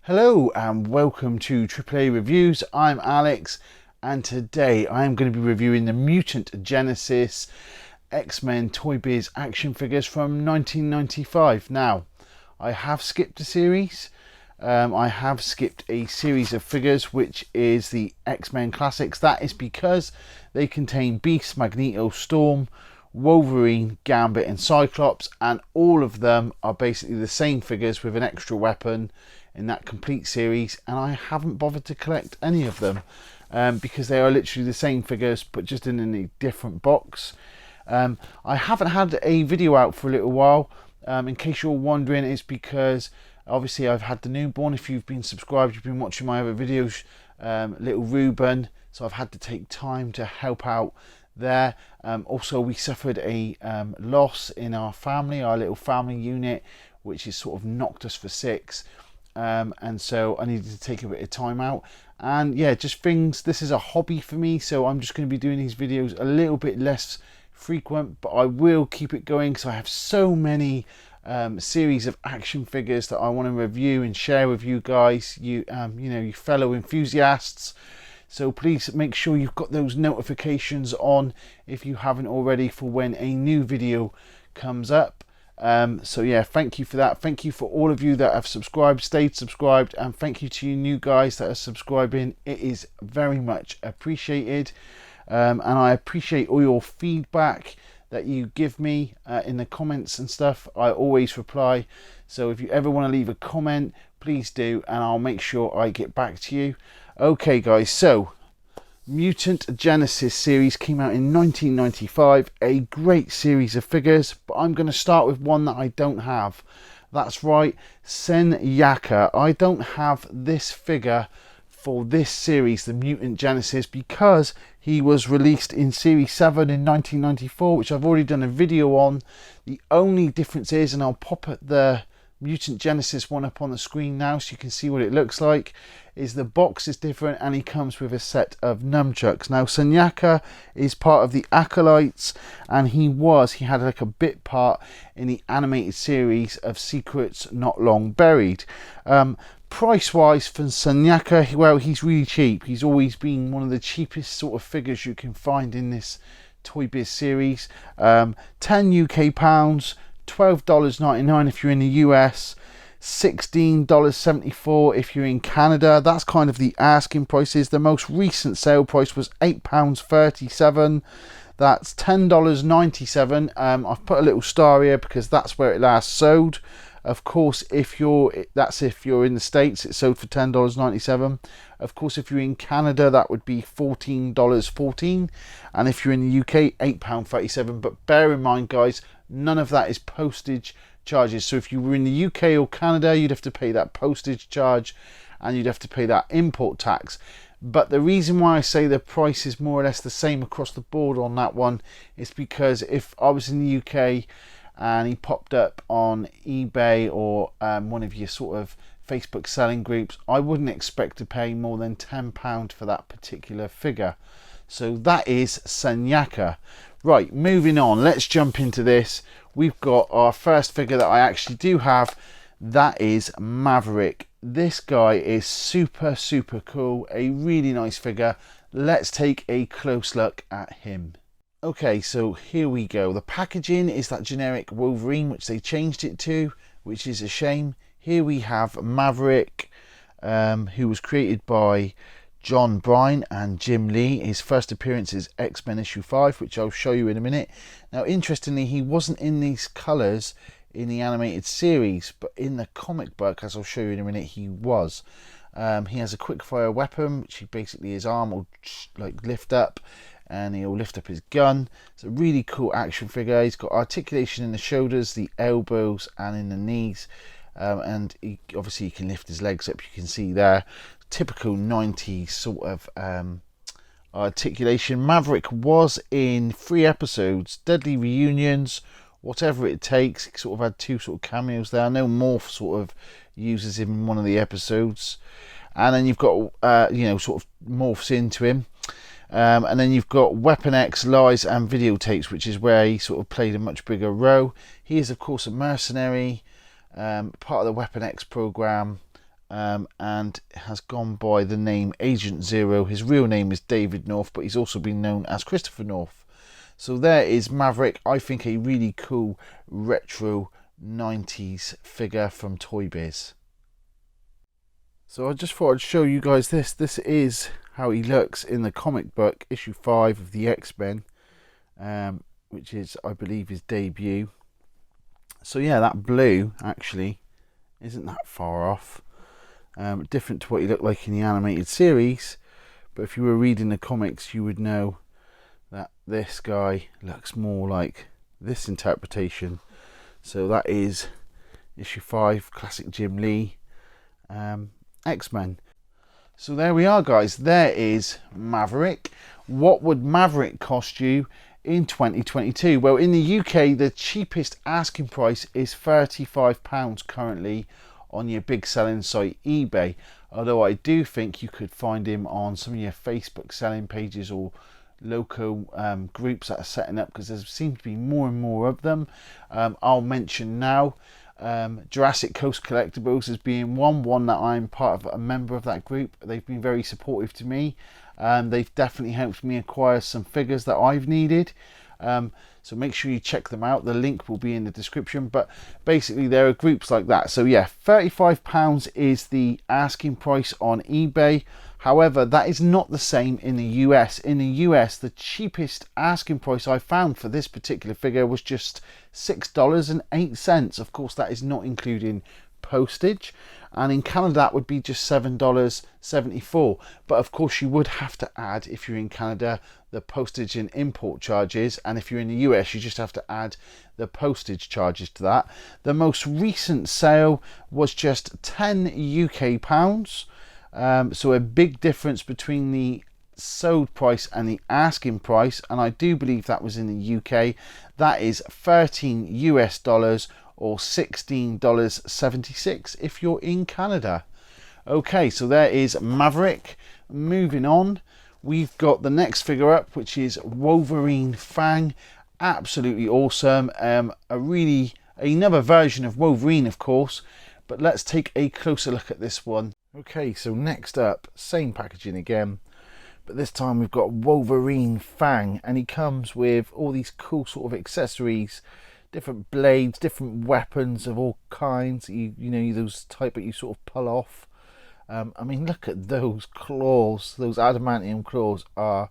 Hello and welcome to AAA Reviews. I'm Alex and today I am going to be reviewing the Mutant Genesis X-Men Toy Biz action figures from 1995. Now, I have skipped a series. I have skipped a series of figures which is the X-Men Classics. That is because they contain Beast, Magneto, Storm, Wolverine, Gambit and Cyclops, and all of them are basically the same figures with an extra weapon in that complete series, and I haven't bothered to collect any of them because they are literally the same figures but just in a different box. I haven't had a video out for a little while. In case you're wondering, it's because obviously I've had the newborn. If you've been subscribed, you've been watching my other videos, little Ruben, so I've had to take time to help out there. Also, we suffered a loss in our family, our little family unit, which has sort of knocked us for six. And so I needed to take a bit of time out, and yeah, just things, this is a hobby for me, so I'm just going to be doing these videos a little bit less frequent, but I will keep it going because I have so many series of action figures that I want to review and share with you guys, you know, you fellow enthusiasts. So please make sure you've got those notifications on if you haven't already for when a new video comes up. So yeah, thank you for that. Thank you for all of you that have subscribed, stayed subscribed, and thank you to you new guys that are subscribing. It is very much appreciated, and I appreciate all your feedback that you give me in the comments and stuff. I always reply, so if you ever want to leave a comment, please do, and I'll make sure I get back to you. Okay guys, so Mutant Genesis series came out in 1995, a great series of figures, but I'm going to start with one that I don't have. That's right, Sanyaka. I don't have this figure for this series, the Mutant Genesis, because he was released in Series 7 in 1994, which I've already done a video on. The only difference is, and I'll pop the Mutant Genesis one up on the screen now so you can see what it looks like, is the box is different and he comes with a set of nunchucks. Now Sanyaka is part of the Acolytes, and he had like a bit part in the animated series of Secrets Not Long Buried. Price wise for Sanyaka, well, he's really cheap. He's always been one of the cheapest sort of figures you can find in this Toy Biz series. 10 UK pounds, $12.99 if you're in the US, $16.74 if you're in Canada. That's kind of the asking prices. The most recent sale price was £8.37. That's $10.97. I've put a little star here because that's where it last sold. Of course, if you're in the States, it sold for $10.97. Of course, if you're in Canada, that would be $14.14, and if you're in the UK, £8.37. But bear in mind, guys, none of that is postage charges. So if you were in the UK or Canada, you'd have to pay that postage charge and you'd have to pay that import tax. But the reason why I say the price is more or less the same across the board on that one is because if I was in the UK and he popped up on eBay or one of your sort of Facebook selling groups, I wouldn't expect to pay more than £10 for that particular figure. So that is Sanyaka. Right, moving on, let's jump into this. We've got our first figure that I actually do have. That is Maverick. This guy is super cool, a really nice figure. Let's take a close look at him. Okay, so here we go. The packaging is that generic Wolverine, which they changed it to, which is a shame. Here we have Maverick, who was created by John Bryan and Jim Lee. His first appearance is X-Men issue 5, which I'll show you in a minute. Now, interestingly, he wasn't in these colours in the animated series, but in the comic book, as I'll show you in a minute, he was. He has a quick-fire weapon, which he basically, his arm will like lift up, and he'll lift up his gun. It's a really cool action figure. He's got articulation in the shoulders, the elbows, and in the knees. And obviously, he can lift his legs up. You can see there, typical 90s sort of articulation. Maverick was in 3 episodes, Deadly Reunions, Whatever It Takes. He sort of had 2 sort of cameos there. I know Morph sort of uses him in one of the episodes, and then you've got you know, sort of morphs into him. And then you've got Weapon X, Lies and Videotapes, which is where he sort of played a much bigger role. He is, of course, a mercenary, part of the Weapon X program, and has gone by the name Agent Zero. His real name is David North, but he's also been known as Christopher North. So there is Maverick. I think a really cool retro 90s figure from Toy Biz. So I just thought I'd show you guys this. This is how he looks in the comic book, issue 5 of the X-Men, which is, I believe, his debut. So yeah, that blue actually isn't that far off. Different to what he looked like in the animated series, but if you were reading the comics, you would know that this guy looks more like this interpretation. So that is issue 5, classic Jim Lee, X-Men. So there we are, guys. There is Maverick. What would Maverick cost you in 2022? Well, in the UK, the cheapest asking price is £35 currently on your big selling site eBay, although I do think you could find him on some of your Facebook selling pages or local groups that are setting up, because there seems to be more and more of them. I'll mention now Jurassic Coast Collectibles as being one that I'm part of, a member of that group. They've been very supportive to me. They've definitely helped me acquire some figures that I've needed. So make sure you check them out. The link will be in the description, but basically there are groups like that. So yeah, £35 is the asking price on eBay. However, that is not the same in the US. In the US, the cheapest asking price I found for this particular figure was just $6.08. Of course, that is not including postage. And in Canada, that would be just $7.74. But of course, you would have to add, if you're in Canada, the postage and import charges. And if you're in the US, you just have to add the postage charges to that. The most recent sale was just 10 UK pounds. So a big difference between the sold price and the asking price, and I do believe that was in the UK. That is 13 US dollars or $16.76 if you're in Canada. Okay, so there is Maverick. Moving on, we've got the next figure up, which is Wolverine Fang. Absolutely awesome. Another version of Wolverine, of course, but let's take a closer look at this one. Okay, so next up, same packaging again, but this time we've got Wolverine Fang, and he comes with all these cool sort of accessories, different blades, different weapons of all kinds. You know, those type that you sort of pull off. I mean, look at those claws. Those adamantium claws are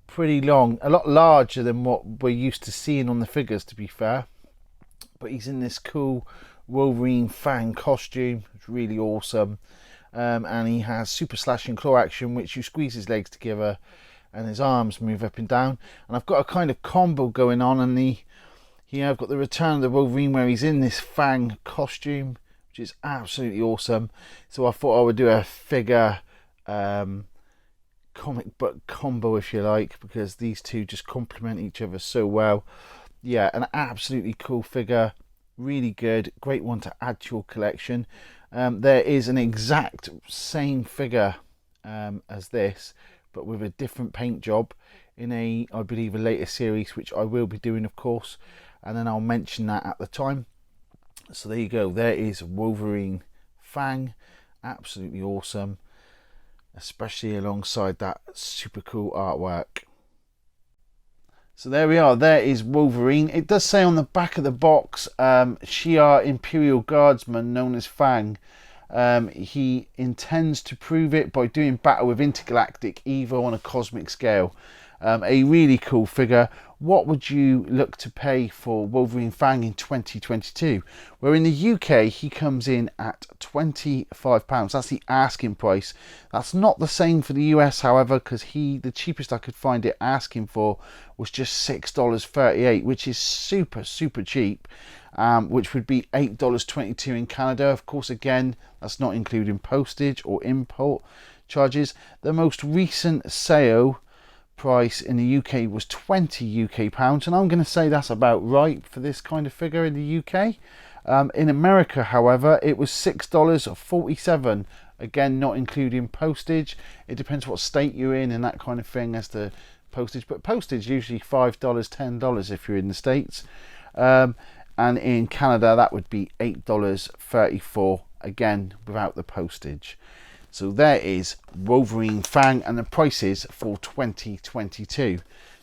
pretty long, a lot larger than what we're used to seeing on the figures, to be fair. But he's in this cool Wolverine Fang costume. It's really awesome. And he has super slash and claw action, which you squeeze his legs together and his arms move up and down. And I've got a kind of combo going on, and I've got the return of the Wolverine where he's in this Fang costume, which is absolutely awesome. So I thought I would do a figure comic book combo, if you like, because these two just complement each other so well. Yeah, an absolutely cool figure. Really good, great one to add to your collection. There is an exact same figure as this, but with a different paint job in I believe a later series, which I will be doing, of course, and then I'll mention that at the time. So there you go, there is Wolverine Fang. Absolutely awesome, especially alongside that super cool artwork. So there we are, there is Wolverine. It does say on the back of the box, Shi'ar Imperial Guardsman known as Fang. He intends to prove it by doing battle with intergalactic evil on a cosmic scale. A really cool figure. What would you look to pay for Wolverine Fang in 2022? Well, in the UK, he comes in at £25. That's the asking price. That's not the same for the US, however, because the cheapest I could find it asking for was just $6.38, which is super cheap, which would be $8.22 in Canada. Of course, again, that's not including postage or import charges. The most recent sale price in the UK was 20 UK pounds, and I'm going to say that's about right for this kind of figure in the UK. In America, however, it was $6.47, again not including postage. It depends what state you're in and that kind of thing as to postage, but postage usually $5, $10 if you're in the States, and in Canada that would be $8.34 again without the postage. So there is Wolverine Fang, and the price is for 2022.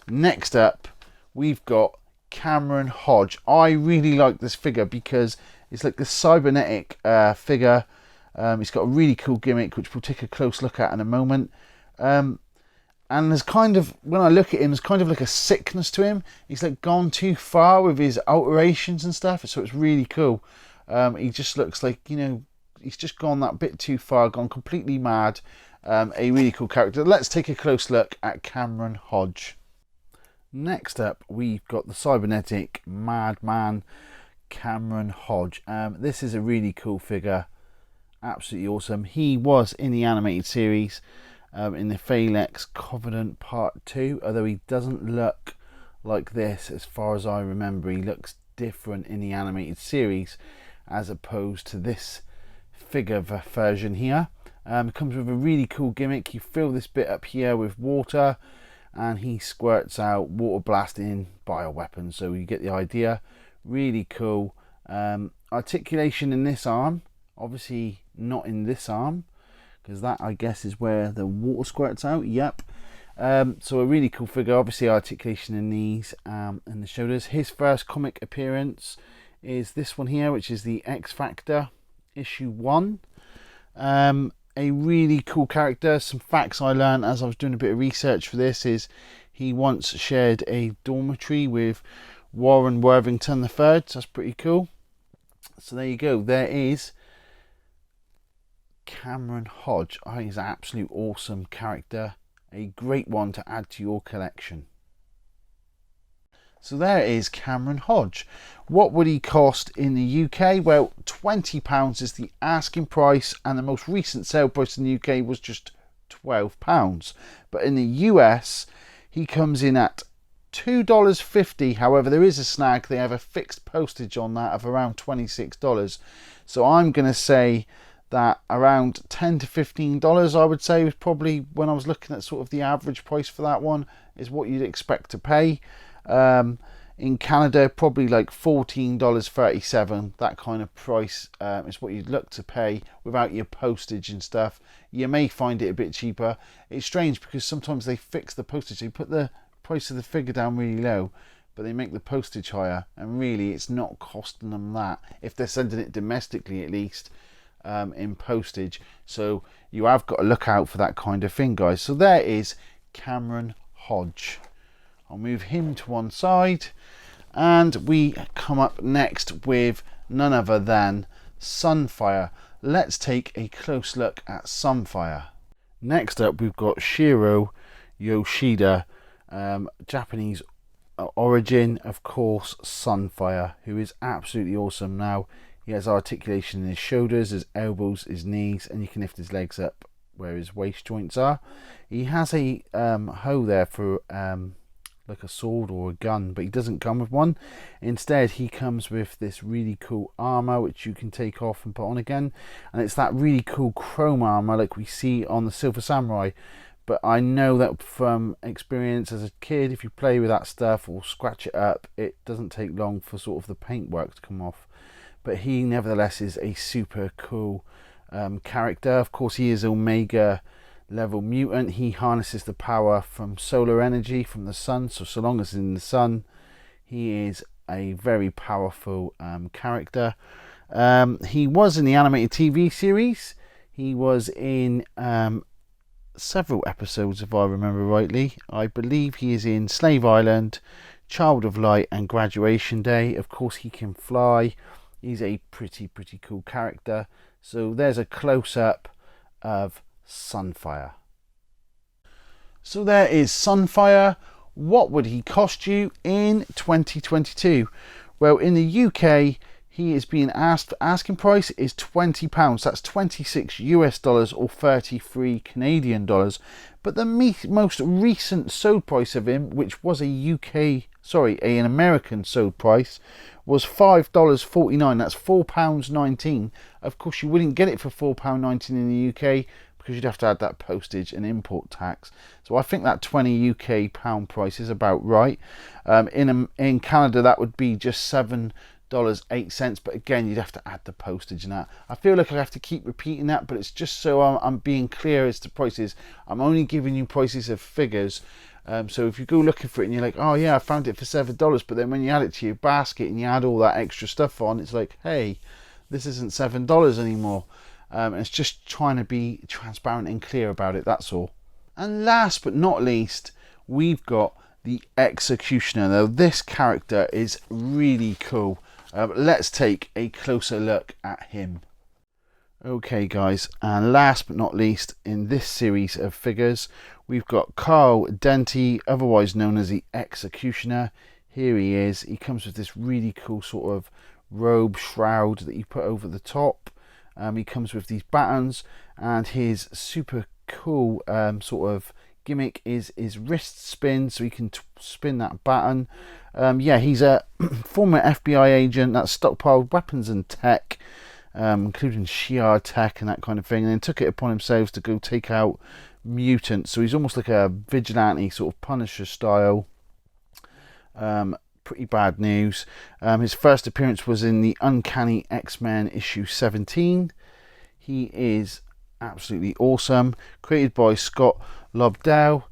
Next up, we've got Cameron Hodge. I really like this figure because it's like the cybernetic figure. It's got a really cool gimmick, which we'll take a close look at in a moment. And there's kind of, when I look at him, there's kind of like a sickness to him. He's like gone too far with his alterations and stuff, so it's really cool. He just looks like, you know, he's just gone that bit too far, gone completely mad. A really cool character. Let's take a close look at Cameron Hodge. Next up, we've got the cybernetic madman Cameron Hodge. This is a really cool figure, absolutely awesome. He was in the animated series, in the Phalanx Covenant Part 2, although he doesn't look like this as far as I remember. He looks different in the animated series as opposed to this figure version here. It comes with a really cool gimmick. You fill this bit up here with water and he squirts out water blasting bioweapons, so you get the idea. Really cool. Articulation in this arm, obviously not in this arm, because that I guess is where the water squirts out. Yep. So a really cool figure. Obviously articulation in these and the shoulders. His first comic appearance is this one here, which is the X Factor issue 1. A really cool character. Some facts I learned as I was doing a bit of research for this is he once shared a dormitory with Warren Worthington III, so that's pretty cool. So there you go, there is Cameron Hodge. I think he's an absolute awesome character, a great one to add to your collection. So there is Cameron Hodge. What would he cost in the UK? Well, £20 is the asking price, and the most recent sale price in the UK was just £12. But in the US, he comes in at $2.50. However, there is a snag. They have a fixed postage on that of around $26. So I'm going to say that around $10 to $15, I would say, was probably, when I was looking at sort of the average price for that one, is what you'd expect to pay. In Canada, probably like $14.37, that kind of price is what you'd look to pay without your postage and stuff. You may find it a bit cheaper. It's strange because sometimes they fix the postage. They put the price of the figure down really low, but they make the postage higher, and really it's not costing them that if they're sending it domestically, at least, in postage. So you have got to look out for that kind of thing, guys. So there is Cameron Hodge. I'll move him to one side, and we come up next with none other than Sunfire. Let's take a close look at Sunfire. Next up, we've got Shiro Yoshida, Japanese origin, of course, Sunfire, who is absolutely awesome. Now, he has articulation in his shoulders, his elbows, his knees, and you can lift his legs up where his waist joints are. He has a hoe there for like a sword or a gun, but he doesn't come with one. Instead, he comes with this really cool armor which you can take off and put on again, and it's that really cool chrome armor like we see on the Silver Samurai. But I know that from experience as a kid, if you play with that stuff or scratch it up, it doesn't take long for sort of the paintwork to come off. But he nevertheless is a super cool character. Of course, he is Omega level mutant. He harnesses the power from solar energy from the sun, so long as in the sun, he is a very powerful character. He was in the animated TV series. He was in several episodes, if I remember rightly. I believe he is in Slave Island, Child of Light, and Graduation Day. Of course, he can fly. He's a pretty cool character. So there's a close-up of Sunfire. So there is Sunfire. What would he cost you in 2022? Well, in the UK, he is being asked, asking price is £20. That's 26 US dollars or 33 Canadian dollars. But the most recent sold price of him, which was an American sold price, was $5.49. That's £4.19. Of course, you wouldn't get it for £4.19 in the UK because you'd have to add that postage and import tax. So I think that 20 UK pound price is about right. In Canada, that would be just $7 $7.08, but again, you'd have to add the postage and that. I feel like I have to keep repeating that, but it's just so I'm being clear as to prices. I'm only giving you prices of figures. So if you go looking for it and you're like, oh yeah, I found it for $7, but then when you add it to your basket and you add all that extra stuff on, it's like, hey, this isn't $7 anymore. And it's just trying to be transparent and clear about it, that's all. And last but not least, we've got the X-cutioner. Now this character is really cool. Let's take a closer look at him. Okay guys, and last but not least in this series of figures, we've got Carl Denti, otherwise known as the X-cutioner. Here he is. He comes with this really cool sort of robe shroud that you put over the top. He comes with these buttons, and his super cool sort of gimmick is his wrist spin, so he can spin that button. Yeah, he's a former FBI agent that stockpiled weapons and tech, including Shi'ar tech and that kind of thing, and then took it upon himself to go take out mutants. So he's almost like a vigilante, sort of Punisher style. Pretty bad news. His first appearance was in the Uncanny X-Men issue 17. He is absolutely awesome. Created by Scott Lobdell.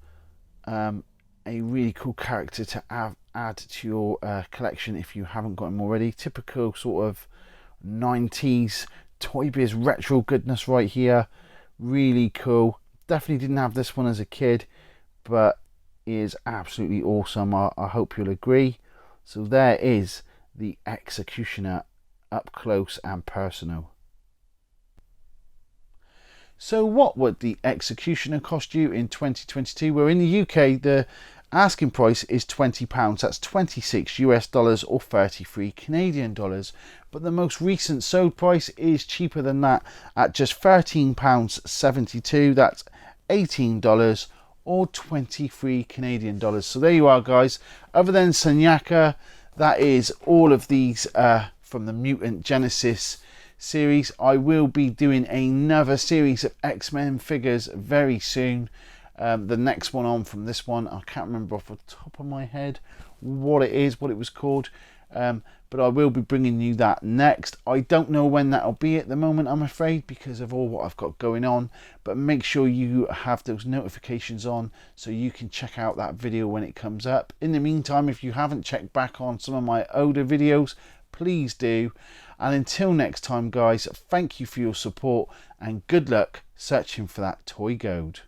A really cool character to add to your collection if you haven't got him already. Typical sort of 90s Toy Biz retro goodness right here. Really cool. Definitely didn't have this one as a kid, but is absolutely awesome. I hope you'll agree. So there is the X-cutioner up close and personal. So what would the X-cutioner cost you in 2022? Well, in the UK, the asking price is £20. That's 26 US dollars or 33 Canadian dollars. But the most recent sold price is cheaper than that at just £13.72. That's $18 or 23 Canadian dollars. So there you are, guys. Other than Sanyaka, that is all of these from the Mutant Genesis series. I will be doing another series of X-Men figures very soon. The next one on from this one, I can't remember off the top of my head what it was called, but I will be bringing you that next. I don't know when that'll be at the moment, I'm afraid, because of all what I've got going on, but make sure you have those notifications on so you can check out that video when it comes up. In the meantime, if you haven't checked back on some of my older videos, please do. And until next time, guys, thank you for your support and good luck searching for that toy gold.